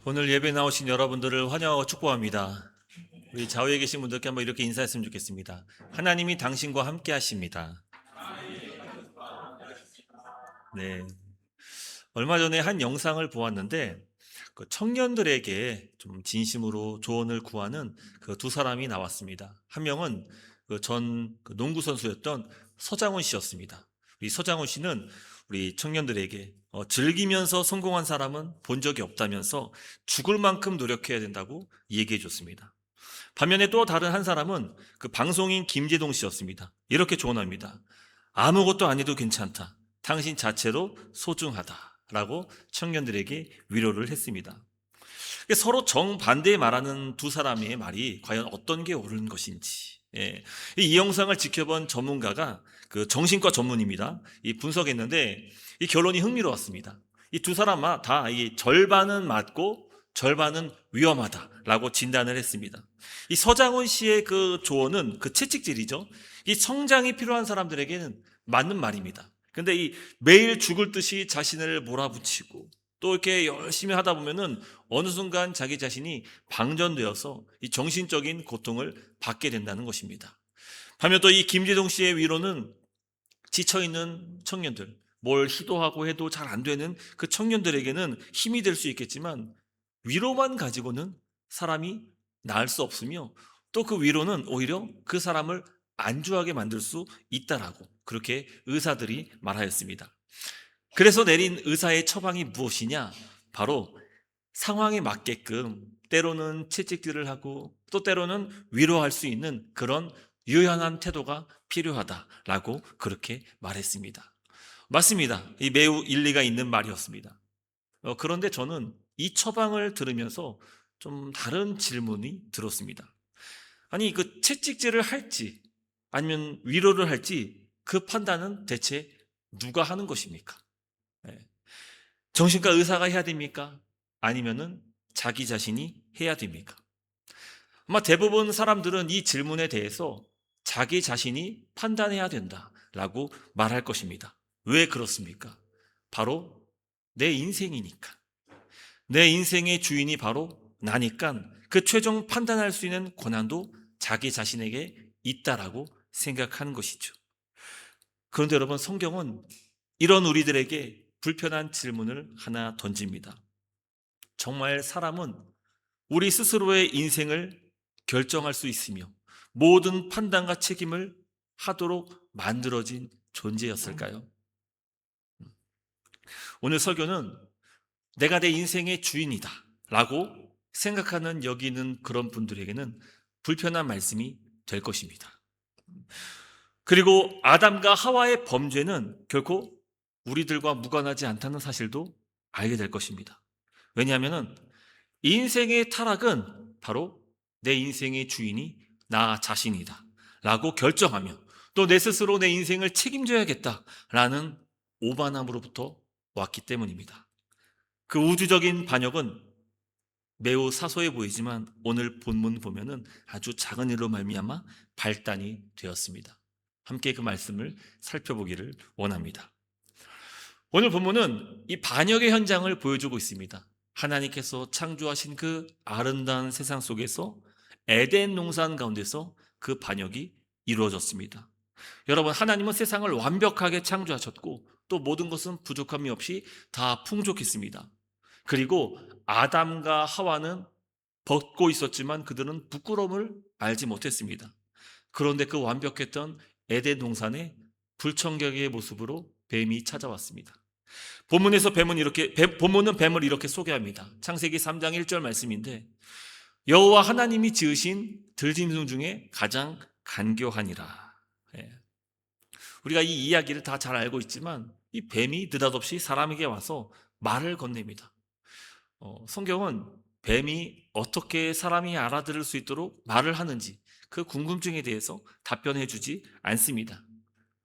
오늘 예배 나오신 여러분들을 환영하고 축복합니다. 우리 좌우에 계신 분들께 한번 이렇게 인사했으면 좋겠습니다. 하나님이 당신과 함께 하십니다. 네. 얼마 전에 한 영상을 보았는데 그 청년들에게 좀 진심으로 조언을 구하는 그 두 사람이 나왔습니다. 한 명은 전 농구 선수였던 서장훈 씨였습니다. 이 서장훈 씨는 우리 청년들에게 즐기면서 성공한 사람은 본 적이 없다면서 죽을 만큼 노력해야 된다고 얘기해 줬습니다. 반면에 또 다른 한 사람은 그 방송인 김재동 씨였습니다. 이렇게 조언합니다. 아무것도 안 해도 괜찮다. 당신 자체로 소중하다라고 청년들에게 위로를 했습니다. 서로 정반대에 말하는 두 사람의 말이 과연 어떤 게 옳은 것인지, 이 영상을 지켜본 전문가가 그 정신과 전문입니다. 이 분석했는데 이 결론이 흥미로웠습니다. 이 두 사람 다 이 절반은 맞고 절반은 위험하다라고 진단을 했습니다. 이 서장훈 씨의 그 조언은 그 채찍질이죠. 이 성장이 필요한 사람들에게는 맞는 말입니다. 근데 이 매일 죽을 듯이 자신을 몰아붙이고 또 이렇게 열심히 하다 보면은 어느 순간 자기 자신이 방전되어서 이 정신적인 고통을 받게 된다는 것입니다. 반면 또 이 김재동 씨의 위로는 지쳐있는 청년들, 뭘 시도하고 해도 잘 안 되는 그 청년들에게는 힘이 될 수 있겠지만 위로만 가지고는 사람이 나을 수 없으며 또 그 위로는 오히려 그 사람을 안주하게 만들 수 있다라고 그렇게 의사들이 말하였습니다. 그래서 내린 의사의 처방이 무엇이냐? 바로 상황에 맞게끔 때로는 채찍질을 하고 또 때로는 위로할 수 있는 그런 유연한 태도가 필요하다라고 그렇게 말했습니다. 맞습니다. 이 매우 일리가 있는 말이었습니다. 그런데 저는 이 처방을 들으면서 좀 다른 질문이 들었습니다. 아니, 그 채찍질을 할지 아니면 위로를 할지 그 판단은 대체 누가 하는 것입니까? 정신과 의사가 해야 됩니까? 아니면은 자기 자신이 해야 됩니까? 아마 대부분 사람들은 이 질문에 대해서 자기 자신이 판단해야 된다라고 말할 것입니다. 왜 그렇습니까? 바로 내 인생이니까. 내 인생의 주인이 바로 나니까 그 최종 판단할 수 있는 권한도 자기 자신에게 있다라고 생각하는 것이죠. 그런데 여러분, 성경은 이런 우리들에게 불편한 질문을 하나 던집니다. 정말 사람은 우리 스스로의 인생을 결정할 수 있으며 모든 판단과 책임을 하도록 만들어진 존재였을까요? 오늘 설교는 내가 내 인생의 주인이다 라고 생각하는 여기는 그런 분들에게는 불편한 말씀이 될 것입니다. 그리고 아담과 하와의 범죄는 결코 우리들과 무관하지 않다는 사실도 알게 될 것입니다. 왜냐하면 인생의 타락은 바로 내 인생의 주인이 나 자신이다 라고 결정하며 또 내 스스로 내 인생을 책임져야겠다라는 오만함으로부터 왔기 때문입니다. 그 우주적인 반역은 매우 사소해 보이지만 오늘 본문 보면은 아주 작은 일로 말미암아 발단이 되었습니다. 함께 그 말씀을 살펴보기를 원합니다. 오늘 본문은 이 반역의 현장을 보여주고 있습니다. 하나님께서 창조하신 그 아름다운 세상 속에서 에덴 동산 가운데서 그 반역이 이루어졌습니다. 여러분, 하나님은 세상을 완벽하게 창조하셨고 또 모든 것은 부족함이 없이 다 풍족했습니다. 그리고 아담과 하와는 벗고 있었지만 그들은 부끄러움을 알지 못했습니다. 그런데 그 완벽했던 에덴 동산에 불청객의 모습으로 뱀이 찾아왔습니다. 본문은 뱀을 이렇게 소개합니다. 창세기 3장 1절 말씀인데 여호와 하나님이 지으신 들짐승 중에 가장 간교하니라. 우리가 이 이야기를 다 잘 알고 있지만 이 뱀이 느닷없이 사람에게 와서 말을 건넵니다. 성경은 뱀이 어떻게 사람이 알아들을 수 있도록 말을 하는지 그 궁금증에 대해서 답변해 주지 않습니다.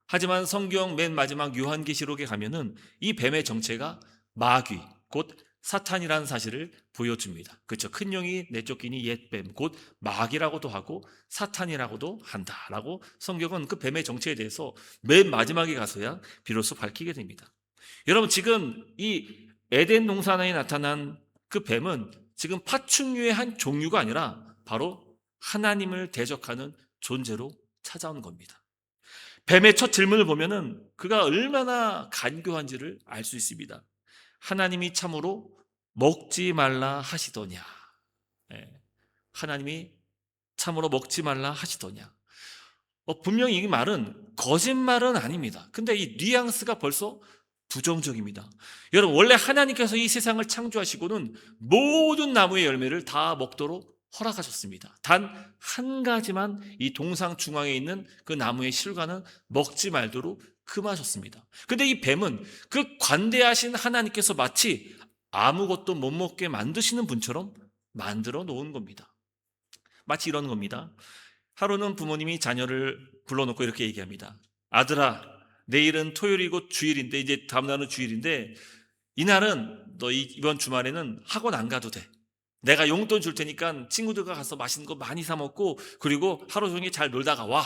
하지만 성경 맨 마지막 요한계시록에 가면은 이 뱀의 정체가 마귀, 곧 사탄이라는 사실을 보여줍니다. 그렇죠? 큰 용이 내쫓기니 옛뱀, 곧 마귀라고도 하고 사탄이라고도 한다라고 성경은 그 뱀의 정체에 대해서 맨 마지막에 가서야 비로소 밝히게 됩니다. 여러분, 지금 이 에덴 동산에 나타난 그 뱀은 지금 파충류의 한 종류가 아니라 바로 하나님을 대적하는 존재로 찾아온 겁니다. 뱀의 첫 질문을 보면은 그가 얼마나 간교한지를 알 수 있습니다. 하나님이 참으로 먹지 말라 하시더냐. 예, 하나님이 참으로 먹지 말라 하시더냐. 분명히 이 말은 거짓말은 아닙니다. 근데 이 뉘앙스가 벌써 부정적입니다. 여러분, 원래 하나님께서 이 세상을 창조하시고는 모든 나무의 열매를 다 먹도록 허락하셨습니다. 단 한 가지만 이 동상 중앙에 있는 그 나무의 실과는 먹지 말도록 금하셨습니다. 근데 이 뱀은 그 관대하신 하나님께서 마치 아무것도 못 먹게 만드시는 분처럼 만들어 놓은 겁니다. 마치 이런 겁니다. 하루는 부모님이 자녀를 불러놓고 이렇게 얘기합니다. 아들아, 내일은 토요일이고 주일인데, 이제 다음 날은 주일인데, 이날은 너 이번 주말에는 학원 안 가도 돼. 내가 용돈 줄 테니까 친구들과 가서 맛있는 거 많이 사 먹고, 그리고 하루 종일 잘 놀다가 와.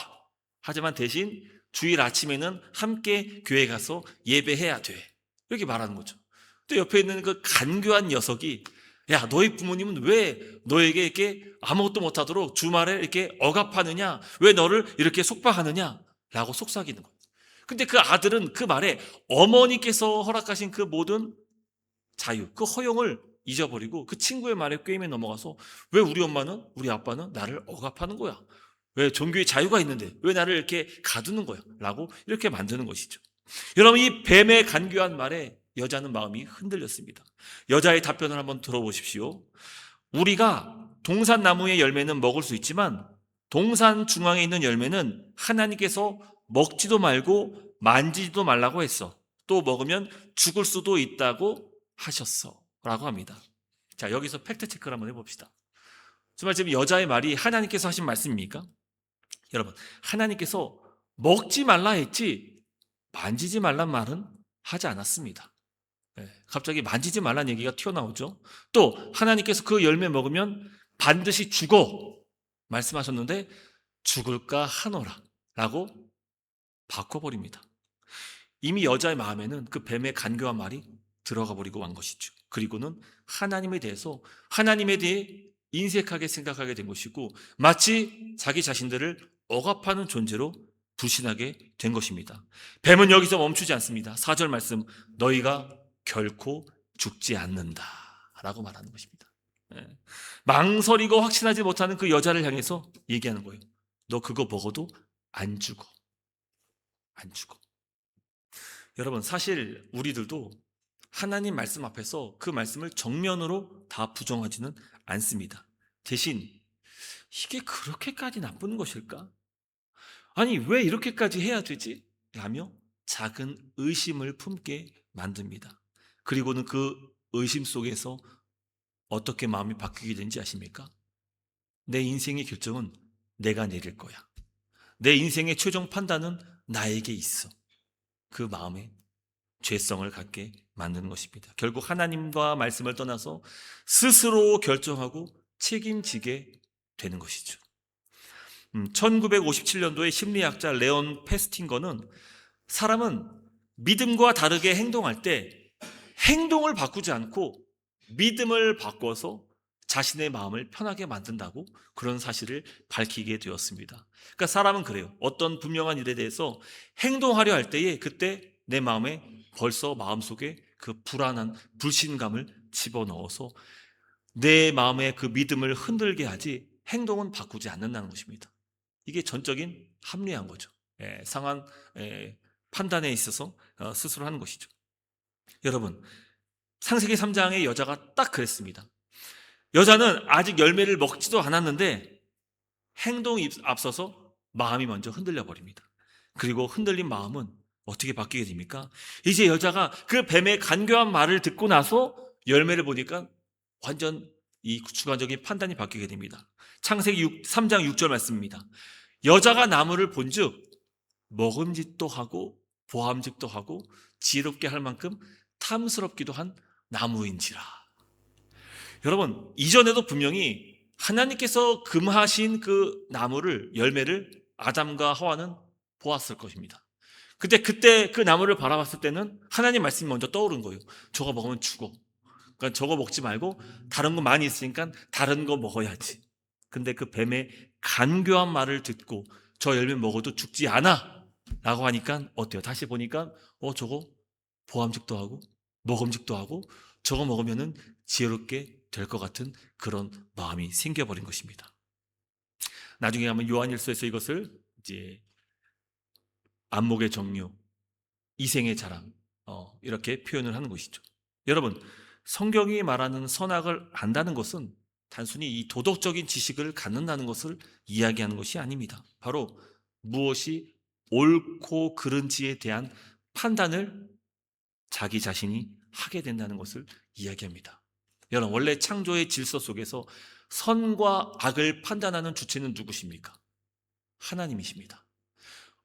하지만 대신 주일 아침에는 함께 교회 가서 예배해야 돼. 이렇게 말하는 거죠. 또 옆에 있는 그 간교한 녀석이, 야, 너희 부모님은 왜 너에게 이렇게 아무것도 못하도록 주말에 이렇게 억압하느냐? 왜 너를 이렇게 속박하느냐? 라고 속삭이는 거예요. 근데 그 아들은 그 말에 어머니께서 허락하신 그 모든 자유, 그 허용을 잊어버리고 그 친구의 말에 게임에 넘어가서, 왜 우리 엄마는, 우리 아빠는 나를 억압하는 거야? 왜 종교의 자유가 있는데 왜 나를 이렇게 가두는 거야? 라고 이렇게 만드는 것이죠. 여러분, 이 뱀의 간교한 말에 여자는 마음이 흔들렸습니다. 여자의 답변을 한번 들어보십시오. 우리가 동산나무의 열매는 먹을 수 있지만 동산 중앙에 있는 열매는 하나님께서 먹지도 말고 만지지도 말라고 했어. 또 먹으면 죽을 수도 있다고 하셨어. 라고 합니다. 자, 여기서 팩트 체크를 한번 해봅시다. 정말 지금 여자의 말이 하나님께서 하신 말씀입니까? 여러분, 하나님께서 먹지 말라 했지 만지지 말란 말은 하지 않았습니다. 갑자기 만지지 말란 얘기가 튀어나오죠. 또 하나님께서 그 열매 먹으면 반드시 죽어 말씀하셨는데 죽을까 하노라 라고 바꿔버립니다. 이미 여자의 마음에는 그 뱀의 간교한 말이 들어가 버리고 만 것이죠. 그리고는 하나님에 대해 인색하게 생각하게 된 것이고, 마치 자기 자신들을 억압하는 존재로 불신하게 된 것입니다. 뱀은 여기서 멈추지 않습니다. 4절 말씀, 너희가 결코 죽지 않는다 라고 말하는 것입니다. 망설이고 확신하지 못하는 그 여자를 향해서 얘기하는 거예요. 너 그거 먹어도 안 죽어. 안 죽어. 여러분, 사실 우리들도 하나님 말씀 앞에서 그 말씀을 정면으로 다 부정하지는 않습니다. 대신 이게 그렇게까지 나쁜 것일까? 아니, 왜 이렇게까지 해야 되지? 라며 작은 의심을 품게 만듭니다. 그리고는 그 의심 속에서 어떻게 마음이 바뀌게 되는지 아십니까? 내 인생의 결정은 내가 내릴 거야. 내 인생의 최종 판단은 나에게 있어. 그 마음에 죄성을 갖게 만드는 것입니다. 결국 하나님과 말씀을 떠나서 스스로 결정하고 책임지게 되는 것이죠. 1957년도에 심리학자 레온 페스팅거는 사람은 믿음과 다르게 행동할 때 행동을 바꾸지 않고 믿음을 바꿔서 자신의 마음을 편하게 만든다고 그런 사실을 밝히게 되었습니다. 그러니까 사람은 그래요. 어떤 분명한 일에 대해서 행동하려 할 때에 그때 내 마음에 벌써 마음속에 그 불안한 불신감을 집어넣어서 내 마음의 그 믿음을 흔들게 하지 행동은 바꾸지 않는다는 것입니다. 이게 전적인 합리화인 거죠. 상한 판단에 있어서 스스로 하는 것이죠. 여러분, 창세기 3장의 여자가 딱 그랬습니다. 여자는 아직 열매를 먹지도 않았는데 행동이 앞서서 마음이 먼저 흔들려 버립니다. 그리고 흔들린 마음은 어떻게 바뀌게 됩니까? 이제 여자가 그 뱀의 간교한 말을 듣고 나서 열매를 보니까 완전 이 주관적인 판단이 바뀌게 됩니다. 창세기 3장 6절 말씀입니다. 여자가 나무를 본즉 먹음직도 하고 보암직도 하고 지혜롭게 할 만큼 탐스럽기도 한 나무인지라. 여러분, 이전에도 분명히 하나님께서 금하신 그 나무를, 열매를 아담과 하와는 보았을 것입니다. 그때 그 나무를 바라봤을 때는 하나님 말씀이 먼저 떠오른 거예요. 저거 먹으면 죽어. 그러니까 저거 먹지 말고 다른 거 많이 있으니까 다른 거 먹어야지. 근데 그 뱀의 간교한 말을 듣고 저 열매 먹어도 죽지 않아 라고 하니까 어때요? 다시 보니까 저거 보암직도 하고 먹음직도 하고 저거 먹으면은 지혜롭게 될 것 같은 그런 마음이 생겨버린 것입니다. 나중에 가면 요한일서에서 이것을 이제 안목의 정류, 이생의 자랑 이렇게 표현을 하는 것이죠. 여러분, 성경이 말하는 선악을 안다는 것은 단순히 이 도덕적인 지식을 갖는다는 것을 이야기하는 것이 아닙니다. 바로 무엇이 옳고 그른지에 대한 판단을 자기 자신이 하게 된다는 것을 이야기합니다. 여러분, 원래 창조의 질서 속에서 선과 악을 판단하는 주체는 누구십니까? 하나님이십니다.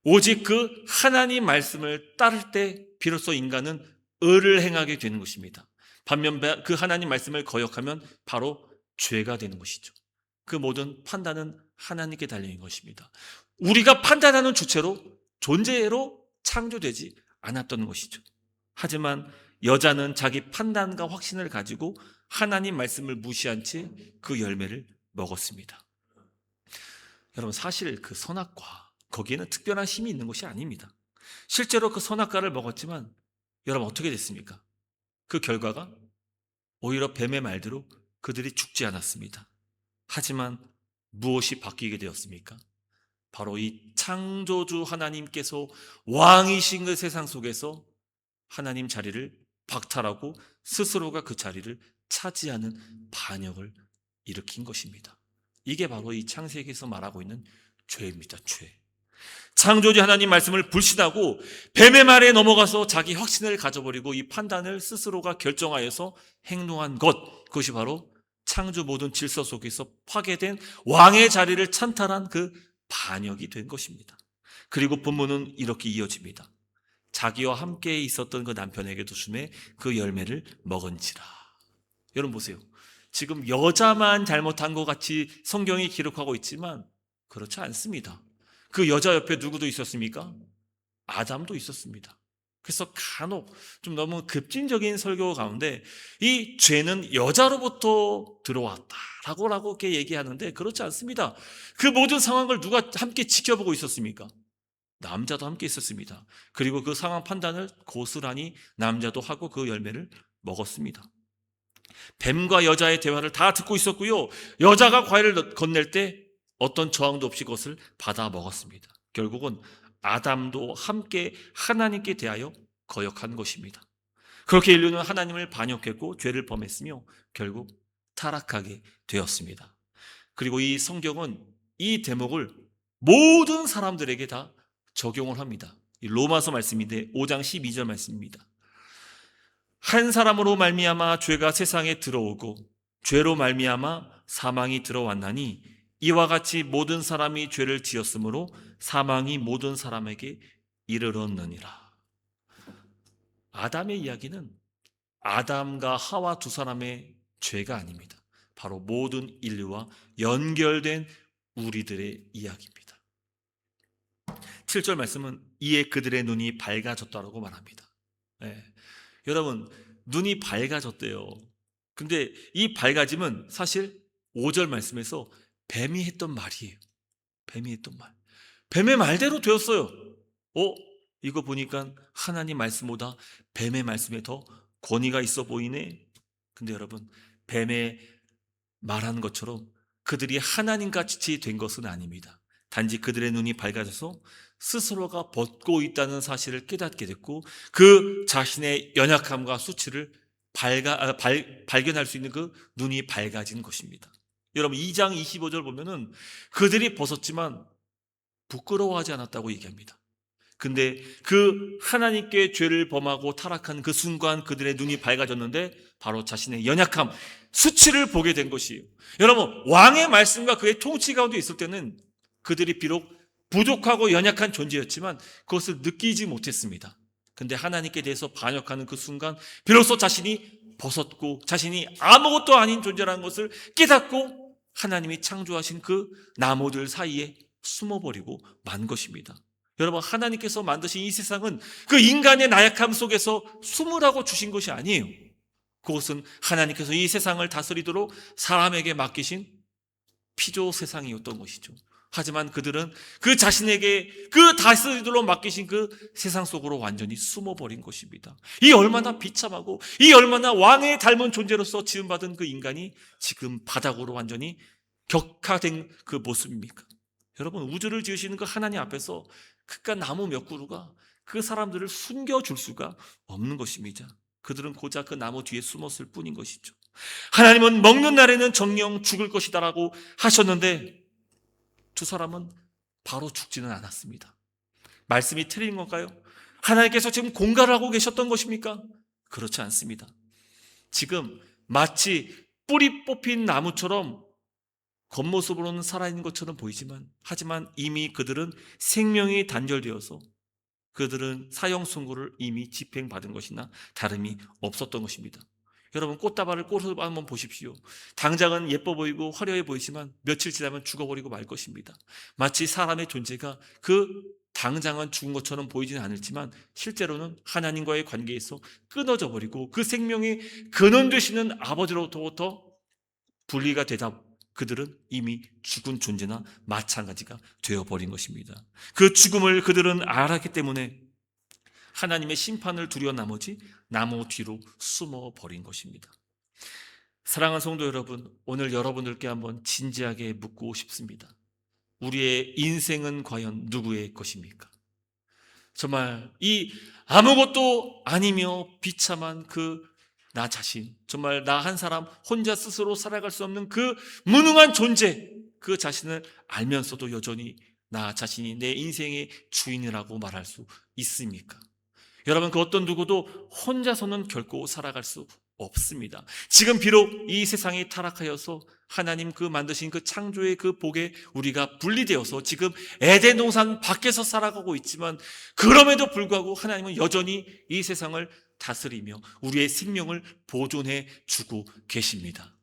오직 그 하나님 말씀을 따를 때 비로소 인간은 의를 행하게 되는 것입니다. 반면 그 하나님 말씀을 거역하면 바로 죄가 되는 것이죠. 그 모든 판단은 하나님께 달려있는 것입니다. 우리가 판단하는 주체로 존재로 창조되지 않았던 것이죠. 하지만 여자는 자기 판단과 확신을 가지고 하나님 말씀을 무시한 채 그 열매를 먹었습니다. 여러분, 사실 그 선악과 거기에는 특별한 힘이 있는 것이 아닙니다. 실제로 그 선악과를 먹었지만 여러분 어떻게 됐습니까? 그 결과가 오히려 뱀의 말대로 그들이 죽지 않았습니다. 하지만 무엇이 바뀌게 되었습니까? 바로 이 창조주 하나님께서 왕이신 그 세상 속에서 하나님 자리를 박탈하고 스스로가 그 자리를 차지하는 반역을 일으킨 것입니다. 이게 바로 이 창세기에서 말하고 있는 죄입니다. 죄. 창조주 하나님 말씀을 불신하고 뱀의 말에 넘어가서 자기 확신을 가져버리고 이 판단을 스스로가 결정하여서 행동한 것, 그것이 바로 창조 모든 질서 속에서 파괴된 왕의 자리를 찬탈한 그 반역이 된 것입니다. 그리고 본문은 이렇게 이어집니다. 자기와 함께 있었던 그 남편에게도 주매 그 열매를 먹은지라. 여러분 보세요. 지금 여자만 잘못한 것 같이 성경이 기록하고 있지만 그렇지 않습니다. 그 여자 옆에 누구도 있었습니까? 아담도 있었습니다. 그래서 간혹 좀 너무 급진적인 설교 가운데 이 죄는 여자로부터 들어왔다라고 이렇게 얘기하는데 그렇지 않습니다. 그 모든 상황을 누가 함께 지켜보고 있었습니까? 남자도 함께 있었습니다. 그리고 그 상황 판단을 고스란히 남자도 하고 그 열매를 먹었습니다. 뱀과 여자의 대화를 다 듣고 있었고요. 여자가 과일을 건넬 때 어떤 저항도 없이 그것을 받아 먹었습니다. 결국은 아담도 함께 하나님께 대하여 거역한 것입니다. 그렇게 인류는 하나님을 반역했고 죄를 범했으며 결국 타락하게 되었습니다. 그리고 이 성경은 이 대목을 모든 사람들에게 다 적용을 합니다. 로마서 말씀인데 5장 12절 말씀입니다. 한 사람으로 말미암아 죄가 세상에 들어오고 죄로 말미암아 사망이 들어왔나니 이와 같이 모든 사람이 죄를 지었으므로 사망이 모든 사람에게 이르렀느니라. 아담의 이야기는 아담과 하와 두 사람의 죄가 아닙니다. 바로 모든 인류와 연결된 우리들의 이야기입니다. 7절 말씀은 이에 그들의 눈이 밝아졌다고 말합니다. 네. 여러분, 눈이 밝아졌대요. 근데 이 밝아짐은 사실 5절 말씀에서 뱀이 했던 말이에요. 뱀이 했던 말. 뱀의 말대로 되었어요. 이거 보니까 하나님 말씀보다 뱀의 말씀에 더 권위가 있어 보이네. 근데 여러분, 뱀의 말하는 것처럼 그들이 하나님같이 된 것은 아닙니다. 단지 그들의 눈이 밝아져서 스스로가 벗고 있다는 사실을 깨닫게 됐고 그 자신의 연약함과 수치를 발견할 수 있는 그 눈이 밝아진 것입니다. 여러분 2장 25절 보면은 그들이 벗었지만 부끄러워하지 않았다고 얘기합니다. 근데 그 하나님께 죄를 범하고 타락한 그 순간 그들의 눈이 밝아졌는데 바로 자신의 연약함, 수치를 보게 된 것이에요. 여러분 왕의 말씀과 그의 통치 가운데 있을 때는 그들이 비록 부족하고 연약한 존재였지만 그것을 느끼지 못했습니다. 근데 하나님께 대해서 반역하는 그 순간 비로소 자신이 벗었고 자신이 아무것도 아닌 존재라는 것을 깨닫고 하나님이 창조하신 그 나무들 사이에 숨어버리고 만 것입니다. 여러분 하나님께서 만드신 이 세상은 그 인간의 나약함 속에서 숨으라고 주신 것이 아니에요. 그것은 하나님께서 이 세상을 다스리도록 사람에게 맡기신 피조 세상이었던 것이죠. 하지만 그들은 그 자신에게 그 다스리도록 맡기신 그 세상 속으로 완전히 숨어버린 것입니다. 이 얼마나 비참하고 이 얼마나 왕의 닮은 존재로서 지음받은 그 인간이 지금 바닥으로 완전히 격화된 그 모습입니까? 여러분, 우주를 지으시는 그 하나님 앞에서 그깟 나무 몇 그루가 그 사람들을 숨겨줄 수가 없는 것입니다. 그들은 고작 그 나무 뒤에 숨었을 뿐인 것이죠. 하나님은 먹는 날에는 정령 죽을 것이다라고 하셨는데 두 사람은 바로 죽지는 않았습니다. 말씀이 틀린 건가요? 하나님께서 지금 공갈을 하고 계셨던 것입니까? 그렇지 않습니다. 지금 마치 뿌리 뽑힌 나무처럼 겉모습으로는 살아있는 것처럼 보이지만 하지만 이미 그들은 생명이 단절되어서 그들은 사형 선고를 이미 집행받은 것이나 다름이 없었던 것입니다. 여러분, 꽃다발을 꽃으로 한번 보십시오. 당장은 예뻐 보이고 화려해 보이지만 며칠 지나면 죽어버리고 말 것입니다. 마치 사람의 존재가 그 당장은 죽은 것처럼 보이지는 않을지만 실제로는 하나님과의 관계에서 끊어져 버리고 그 생명의 근원 되시는 아버지로부터 분리가 되다 그들은 이미 죽은 존재나 마찬가지가 되어버린 것입니다. 그 죽음을 그들은 알았기 때문에 하나님의 심판을 두려워 나머지 나무 뒤로 숨어버린 것입니다. 사랑하는 성도 여러분, 오늘 여러분들께 한번 진지하게 묻고 싶습니다. 우리의 인생은 과연 누구의 것입니까? 정말 이 아무것도 아니며 비참한 그 나 자신, 정말 나 한 사람 혼자 스스로 살아갈 수 없는 그 무능한 존재, 그 자신을 알면서도 여전히 나 자신이 내 인생의 주인이라고 말할 수 있습니까? 여러분, 그 어떤 누구도 혼자서는 결코 살아갈 수 없습니다. 지금 비록 이 세상이 타락하여서 하나님 그 만드신 그 창조의 그 복에 우리가 분리되어서 지금 에덴 동산 밖에서 살아가고 있지만 그럼에도 불구하고 하나님은 여전히 이 세상을 다스리며 우리의 생명을 보존해 주고 계십니다.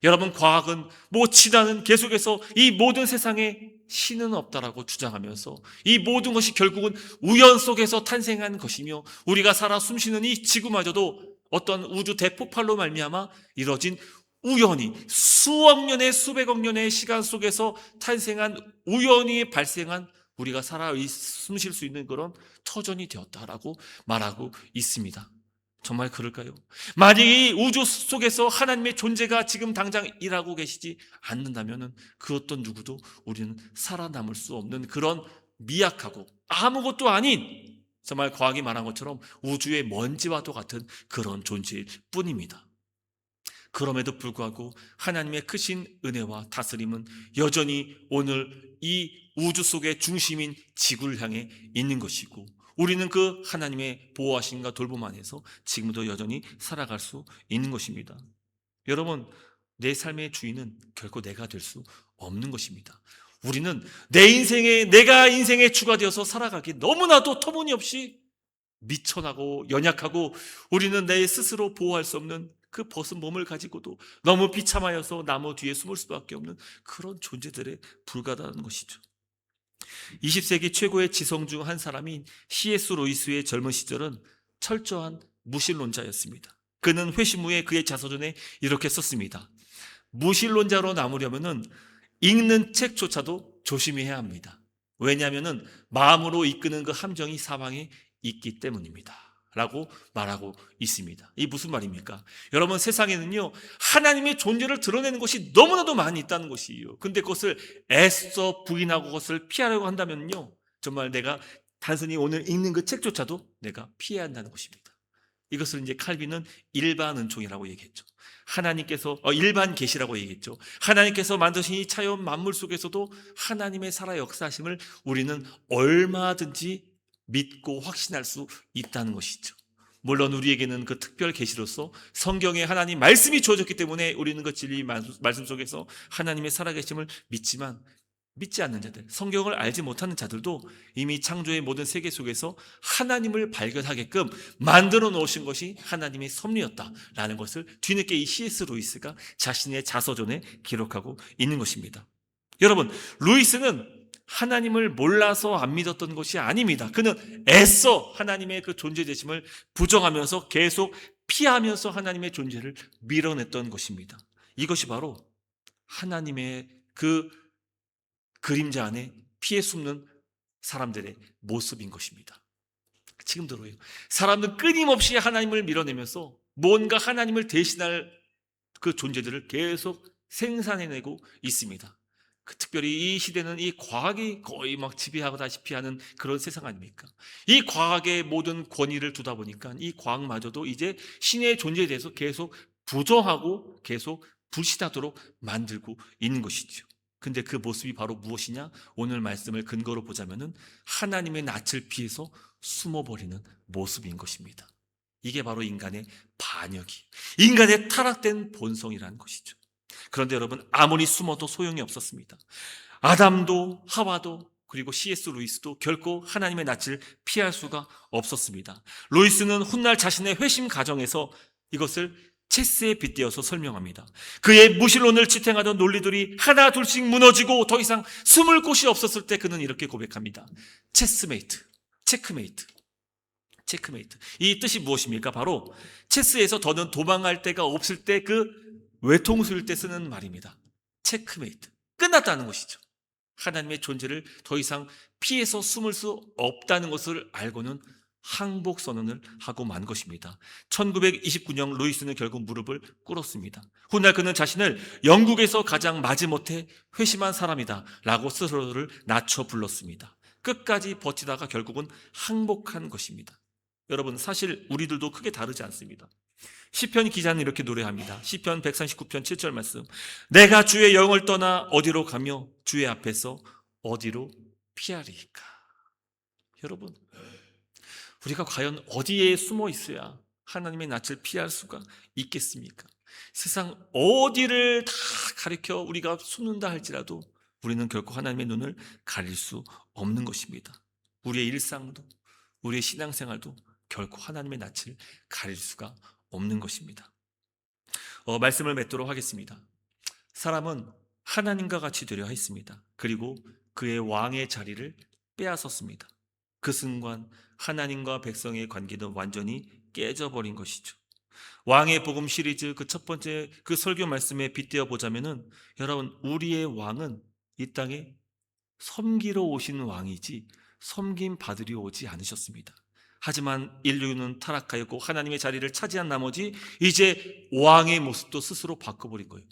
여러분, 과학은 진화는 계속해서 이 모든 세상에 신은 없다라고 주장하면서 이 모든 것이 결국은 우연 속에서 탄생한 것이며 우리가 살아 숨쉬는 이 지구마저도 어떤 우주 대폭발로 말미암아 이뤄진 우연히 수억 년의 수백억 년의 시간 속에서 탄생한 우연히 발생한 우리가 살아 숨쉴 수 있는 그런 터전이 되었다라고 말하고 있습니다. 정말 그럴까요? 만약 이 우주 속에서 하나님의 존재가 지금 당장 일하고 계시지 않는다면 그 어떤 누구도 우리는 살아남을 수 없는 그런 미약하고 아무것도 아닌 정말 과학이 말한 것처럼 우주의 먼지와도 같은 그런 존재일 뿐입니다. 그럼에도 불구하고 하나님의 크신 은혜와 다스림은 여전히 오늘 이 우주 속의 중심인 지구를 향해 있는 것이고 우리는 그 하나님의 보호하심과 돌봄 안에서 지금도 여전히 살아갈 수 있는 것입니다. 여러분, 내 삶의 주인은 결코 내가 될 수 없는 것입니다. 우리는 내가 인생의 주가 되어서 살아가기 너무나도 터무니없이 미천하고 연약하고 우리는 내 스스로 보호할 수 없는 그 벗은 몸을 가지고도 너무 비참하여서 나무 뒤에 숨을 수밖에 없는 그런 존재들에 불과하다는 것이죠. 20세기 최고의 지성 중 한 사람인 C.S. 루이스의 젊은 시절은 철저한 무신론자였습니다. 그는 회심 후에 그의 자서전에 이렇게 썼습니다. 무신론자로 남으려면 읽는 책조차도 조심해야 합니다. 왜냐하면 마음으로 이끄는 그 함정이 사방에 있기 때문입니다. 라고 말하고 있습니다. 이게 무슨 말입니까? 여러분, 세상에는요 하나님의 존재를 드러내는 것이 너무나도 많이 있다는 것이에요. 근데 그것을 애써 부인하고 그것을 피하려고 한다면요 정말 내가 단순히 오늘 읽는 그 책조차도 내가 피해야 한다는 것입니다. 이것을 이제 칼빈은 일반 은총이라고 얘기했죠. 하나님께서 일반 계시라고 얘기했죠. 하나님께서 만드신 이 자연 만물 속에서도 하나님의 살아 역사하심을 우리는 얼마든지 믿고 확신할 수 있다는 것이죠. 물론 우리에게는 그 특별 계시로서 성경에 하나님 말씀이 주어졌기 때문에 우리는 그 진리 말씀 속에서 하나님의 살아계심을 믿지만 믿지 않는 자들, 성경을 알지 못하는 자들도 이미 창조의 모든 세계 속에서 하나님을 발견하게끔 만들어 놓으신 것이 하나님의 섭리였다라는 것을 뒤늦게 이 C.S. 루이스가 자신의 자서전에 기록하고 있는 것입니다. 여러분, 루이스는 하나님을 몰라서 안 믿었던 것이 아닙니다. 그는 애써 하나님의 그 존재되심을 부정하면서 계속 피하면서 하나님의 존재를 밀어냈던 것입니다. 이것이 바로 하나님의 그 그림자 안에 피해 숨는 사람들의 모습인 것입니다. 지금도로요. 사람은 끊임없이 하나님을 밀어내면서 뭔가 하나님을 대신할 그 존재들을 계속 생산해내고 있습니다. 특별히 이 시대는 이 과학이 거의 막 지배하다시피 하는 그런 세상 아닙니까? 이 과학의 모든 권위를 두다 보니까 이 과학마저도 이제 신의 존재에 대해서 계속 부정하고 계속 불신하도록 만들고 있는 것이죠. 근데 그 모습이 바로 무엇이냐? 오늘 말씀을 근거로 보자면은 하나님의 낯을 피해서 숨어버리는 모습인 것입니다. 이게 바로 인간의 반역이, 인간의 타락된 본성이라는 것이죠. 그런데 여러분, 아무리 숨어도 소용이 없었습니다. 아담도 하와도 그리고 C.S. 루이스도 결코 하나님의 낯을 피할 수가 없었습니다. 루이스는 훗날 자신의 회심 과정에서 이것을 체스에 빗대어서 설명합니다. 그의 무신론을 지탱하던 논리들이 하나 둘씩 무너지고 더 이상 숨을 곳이 없었을 때 그는 이렇게 고백합니다. 체스메이트, 체크메이트. 체크메이트. 이 뜻이 무엇입니까? 바로 체스에서 더는 도망갈 데가 없을 때 그 외통수일 때 쓰는 말입니다. 체크메이트. 끝났다는 것이죠. 하나님의 존재를 더 이상 피해서 숨을 수 없다는 것을 알고는 항복 선언을 하고 만 것입니다. 1929년 루이스는 결국 무릎을 꿇었습니다. 훗날 그는 자신을 영국에서 가장 마지못해 회심한 사람이다 라고 스스로를 낮춰 불렀습니다. 끝까지 버티다가 결국은 항복한 것입니다. 여러분, 사실 우리들도 크게 다르지 않습니다. 시편 기자는 이렇게 노래합니다. 시편 139편 7절 말씀. 내가 주의 영을 떠나 어디로 가며 주의 앞에서 어디로 피하리까? 여러분, 우리가 과연 어디에 숨어 있어야 하나님의 낯을 피할 수가 있겠습니까? 세상 어디를 다 가리켜 우리가 숨는다 할지라도 우리는 결코 하나님의 눈을 가릴 수 없는 것입니다. 우리의 일상도 우리의 신앙생활도 결코 하나님의 낯을 가릴 수가 없는 것입니다. 말씀을 맺도록 하겠습니다. 사람은 하나님과 같이 되려 했습니다. 그리고 그의 왕의 자리를 빼앗았습니다. 그 순간 하나님과 백성의 관계는 완전히 깨져버린 것이죠. 왕의 복음 시리즈 그 첫 번째 그 설교 말씀에 빗대어 보자면은, 여러분, 우리의 왕은 이 땅에 섬기러 오신 왕이지 섬김 받으려 오지 않으셨습니다. 하지만 인류는 타락하였고 하나님의 자리를 차지한 나머지 이제 왕의 모습도 스스로 바꿔버린 거예요.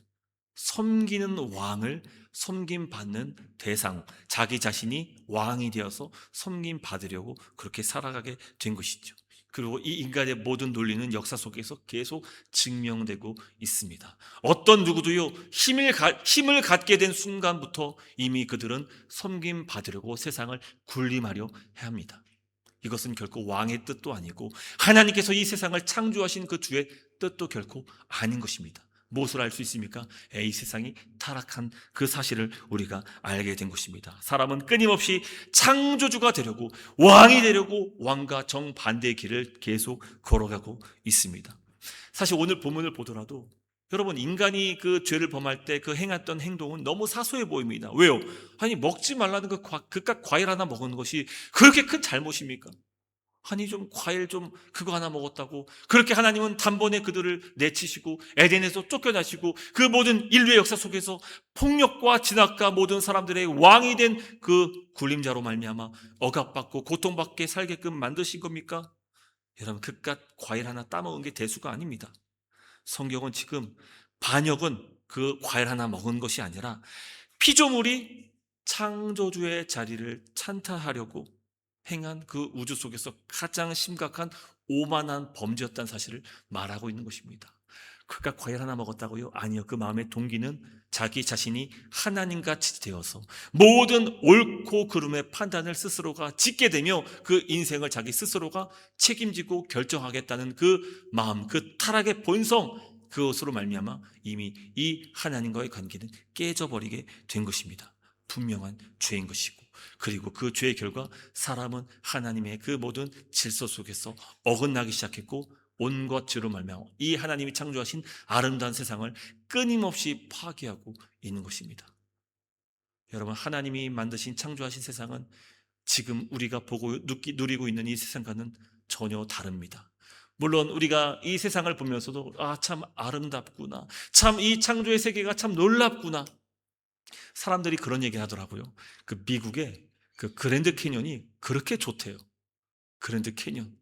섬기는 왕을 섬김받는 대상, 자기 자신이 왕이 되어서 섬김받으려고 그렇게 살아가게 된 것이죠. 그리고 이 인간의 모든 논리는 역사 속에서 계속 증명되고 있습니다. 어떤 누구도요, 힘을 갖게 된 순간부터 이미 그들은 섬김받으려고 세상을 군림하려 해야 합니다. 이것은 결코 왕의 뜻도 아니고 하나님께서 이 세상을 창조하신 그 주의 뜻도 결코 아닌 것입니다. 무엇을 알 수 있습니까? 이 세상이 타락한 그 사실을 우리가 알게 된 것입니다. 사람은 끊임없이 창조주가 되려고, 왕이 되려고 왕과 정반대의 길을 계속 걸어가고 있습니다. 사실 오늘 본문을 보더라도 여러분, 인간이 그 죄를 범할 때 그 행했던 행동은 너무 사소해 보입니다. 왜요? 아니, 먹지 말라는 그깟 과일 하나 먹은 것이 그렇게 큰 잘못입니까? 아니, 좀 과일 좀 그거 하나 먹었다고 그렇게 하나님은 단번에 그들을 내치시고 에덴에서 쫓겨나시고 그 모든 인류의 역사 속에서 폭력과 진압과 모든 사람들의 왕이 된 그 굴림자로 말미암아 억압받고 고통받게 살게끔 만드신 겁니까? 여러분, 그깟 과일 하나 따먹은 게 대수가 아닙니다. 성경은 지금 반역은 그 과일 하나 먹은 것이 아니라 피조물이 창조주의 자리를 찬탈하려고 행한 그 우주 속에서 가장 심각한 오만한 범죄였다는 사실을 말하고 있는 것입니다. 그가 과일 하나 먹었다고요? 아니요. 그 마음의 동기는 자기 자신이 하나님같이 되어서 모든 옳고 그름의 판단을 스스로가 짓게 되며 그 인생을 자기 스스로가 책임지고 결정하겠다는 그 마음, 그 타락의 본성, 그것으로 말미암아 이미 이 하나님과의 관계는 깨져버리게 된 것입니다. 분명한 죄인 것이고, 그리고 그 죄의 결과 사람은 하나님의 그 모든 질서 속에서 어긋나기 시작했고, 온갖 죄로 말미암아 이 하나님이 창조하신 아름다운 세상을 끊임없이 파괴하고 있는 것입니다. 여러분, 하나님이 만드신 창조하신 세상은 지금 우리가 보고 누리고 있는 이 세상과는 전혀 다릅니다. 물론 우리가 이 세상을 보면서도 참 아름답구나, 참 이 창조의 세계가 참 놀랍구나, 사람들이 그런 얘기 하더라고요. 그 미국의 그 그랜드 캐년이 그렇게 좋대요. 그랜드 캐년.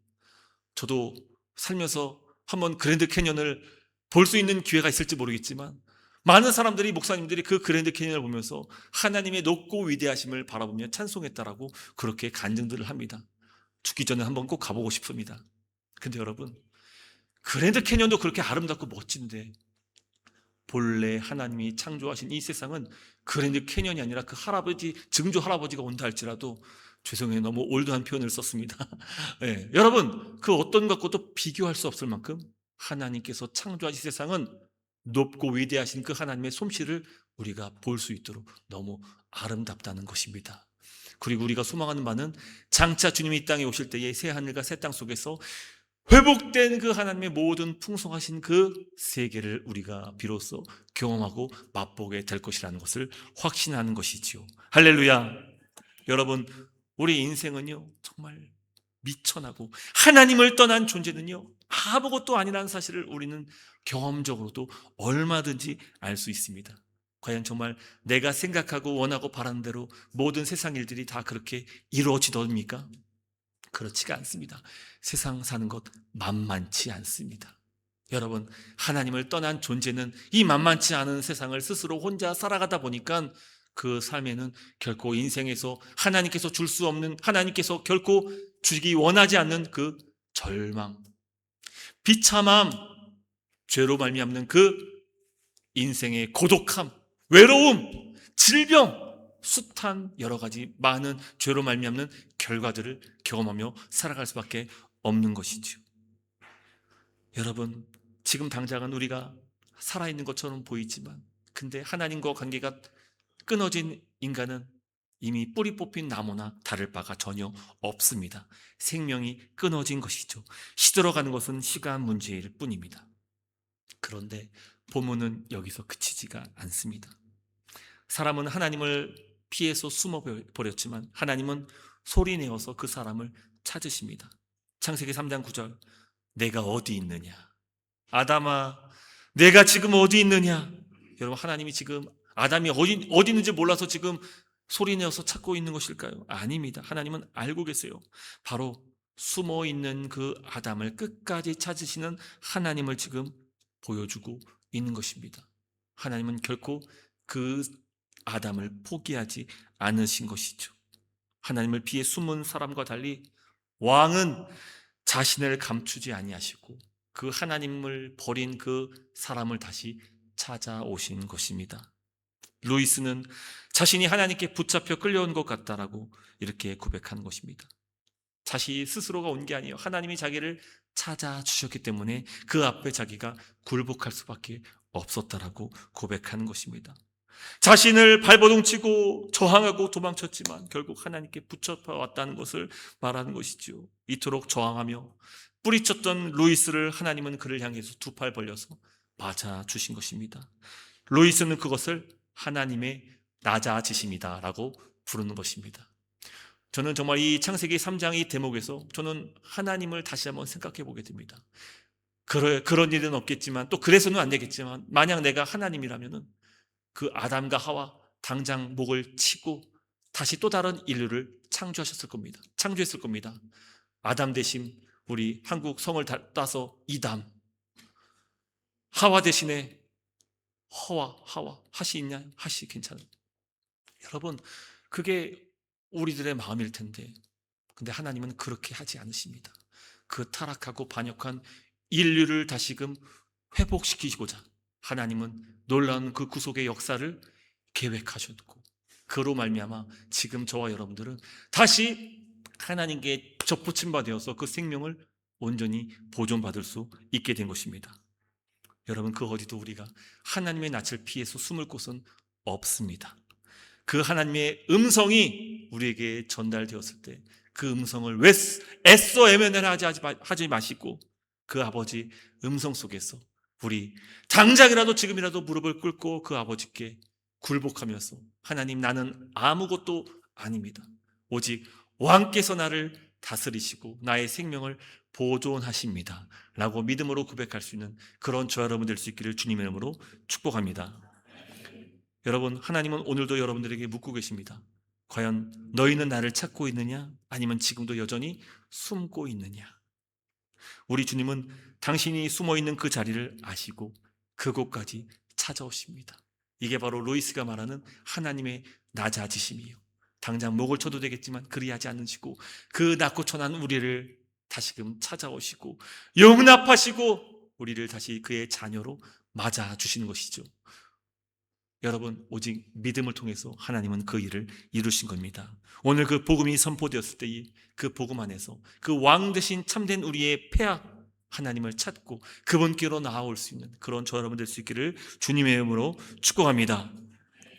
저도 살면서 한번 그랜드 캐년을 볼 수 있는 기회가 있을지 모르겠지만, 많은 사람들이, 목사님들이 그 그랜드 캐년을 보면서 하나님의 높고 위대하심을 바라보며 찬송했다라고 그렇게 간증들을 합니다. 죽기 전에 한번 꼭 가보고 싶습니다. 근데 여러분, 그랜드 캐년도 그렇게 아름답고 멋진데, 본래 하나님이 창조하신 이 세상은 그랜드 캐년이 아니라 그 할아버지, 증조 할아버지가 온다 할지라도, 죄송해요, 너무 올드한 표현을 썼습니다. 네, 여러분, 그 어떤 것과도 비교할 수 없을 만큼 하나님께서 창조하신 세상은 높고 위대하신 그 하나님의 솜씨를 우리가 볼 수 있도록 너무 아름답다는 것입니다. 그리고 우리가 소망하는 바는 장차 주님이 이 땅에 오실 때에 새 하늘과 새 땅 속에서 회복된 그 하나님의 모든 풍성하신 그 세계를 우리가 비로소 경험하고 맛보게 될 것이라는 것을 확신하는 것이지요. 할렐루야. 여러분, 우리 인생은요 정말 미천하고 하나님을 떠난 존재는요 아무것도 아니라는 사실을 우리는 경험적으로도 얼마든지 알 수 있습니다. 과연 정말 내가 생각하고 원하고 바라는 대로 모든 세상 일들이 다 그렇게 이루어지더입니까? 그렇지가 않습니다. 세상 사는 것 만만치 않습니다. 여러분, 하나님을 떠난 존재는 이 만만치 않은 세상을 스스로 혼자 살아가다 보니까 그 삶에는 결코 인생에서 하나님께서 줄 수 없는, 하나님께서 결코 주기 원하지 않는 그 절망, 비참함, 죄로 말미암는 그 인생의 고독함, 외로움, 질병, 숱한 여러 가지 많은 죄로 말미암는 결과들을 경험하며 살아갈 수밖에 없는 것이지요. 여러분, 지금 당장은 우리가 살아있는 것처럼 보이지만, 근데 하나님과 관계가 끊어진 인간은 이미 뿌리 뽑힌 나무나 다를 바가 전혀 없습니다. 생명이 끊어진 것이죠. 시들어가는 것은 시간 문제일 뿐입니다. 그런데 본문은 여기서 그치지가 않습니다. 사람은 하나님을 피해서 숨어버렸지만 하나님은 소리내어서 그 사람을 찾으십니다. 창세기 3장 9절, 내가 어디 있느냐? 아담아, 내가 지금 어디 있느냐? 여러분, 하나님이 지금 아담이 어디 있는지 몰라서 지금 소리내어서 찾고 있는 것일까요? 아닙니다. 하나님은 알고 계세요. 바로 숨어있는 그 아담을 끝까지 찾으시는 하나님을 지금 보여주고 있는 것입니다. 하나님은 결코 그 아담을 포기하지 않으신 것이죠. 하나님을 피해 숨은 사람과 달리 왕은 자신을 감추지 아니하시고 그 하나님을 버린 그 사람을 다시 찾아오신 것입니다. 루이스는 자신이 하나님께 붙잡혀 끌려온 것 같다라고 이렇게 고백한 것입니다. 자신이 스스로가 온 게 아니에요. 하나님이 자기를 찾아주셨기 때문에 그 앞에 자기가 굴복할 수밖에 없었다라고 고백하는 것입니다. 자신을 발버둥치고 저항하고 도망쳤지만 결국 하나님께 붙잡혀 왔다는 것을 말하는 것이죠. 이토록 저항하며 뿌리쳤던 루이스를 하나님은 그를 향해서 두 팔 벌려서 맞아주신 것입니다. 루이스는 그것을 하나님의 낮아지심이다라고 부르는 것입니다. 저는 정말 이 창세기 3장 이 대목에서 저는 하나님을 다시 한번 생각해 보게 됩니다. 그런 일은 없겠지만, 또 그래서는 안 되겠지만, 만약 내가 하나님이라면은 그 아담과 하와 당장 목을 치고 다시 또 다른 인류를 창조했을 겁니다. 아담 대신 우리 한국 성을 따서 이담, 하와 대신에 하와, 하시 있냐? 하시 괜찮아요. 여러분, 그게 우리들의 마음일 텐데, 근데 하나님은 그렇게 하지 않으십니다. 그 타락하고 반역한 인류를 다시금 회복시키시고자 하나님은 놀라운 그 구속의 역사를 계획하셨고, 그로 말미암아 지금 저와 여러분들은 다시 하나님께 접붙임 바 되어서 그 생명을 온전히 보존받을 수 있게 된 것입니다. 여러분, 그 어디도 우리가 하나님의 낯을 피해서 숨을 곳은 없습니다. 그 하나님의 음성이 우리에게 전달되었을 때 그 음성을 왜 애써 애면을 하지 마시고 그 아버지 음성 속에서 우리 당장이라도 지금이라도 무릎을 꿇고 그 아버지께 굴복하면서, 하나님, 나는 아무것도 아닙니다. 오직 왕께서 나를 다스리시고 나의 생명을 보존하십니다 라고 믿음으로 고백할 수 있는 그런 저와 여러분 될 수 있기를 주님의 이름으로 축복합니다. 여러분, 하나님은 오늘도 여러분들에게 묻고 계십니다. 과연 너희는 나를 찾고 있느냐? 아니면 지금도 여전히 숨고 있느냐? 우리 주님은 당신이 숨어있는 그 자리를 아시고 그곳까지 찾아오십니다. 이게 바로 로이스가 말하는 하나님의 낮아지심이요, 당장 목을 쳐도 되겠지만 그리하지 않으시고 그 낮고 천한 우리를 다시금 찾아오시고 용납하시고 우리를 다시 그의 자녀로 맞아주시는 것이죠. 여러분, 오직 믿음을 통해서 하나님은 그 일을 이루신 겁니다. 오늘 그 복음이 선포되었을 때 그 복음 안에서 그 왕 대신 참된 우리의 폐하 하나님을 찾고 그분께로 나아올 수 있는 그런 저 여러분 될 수 있기를 주님의 이름으로 축복합니다.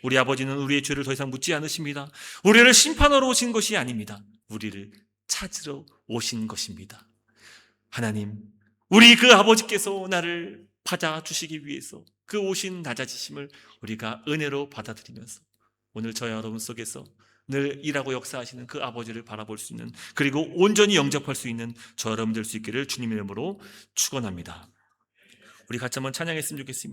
우리 아버지는 우리의 죄를 더 이상 묻지 않으십니다. 우리를 심판하러 오신 것이 아닙니다. 우리를 찾으러 오신 것입니다. 하나님, 우리 그 아버지께서 나를 받아주시기 위해서 그 오신 낮아지심을 우리가 은혜로 받아들이면서 오늘 저와 여러분 속에서 늘 일하고 역사하시는 그 아버지를 바라볼 수 있는, 그리고 온전히 영접할 수 있는 저 여러분 될 수 있기를 주님의 이름으로 축원합니다. 우리 같이 한번 찬양했으면 좋겠습니다.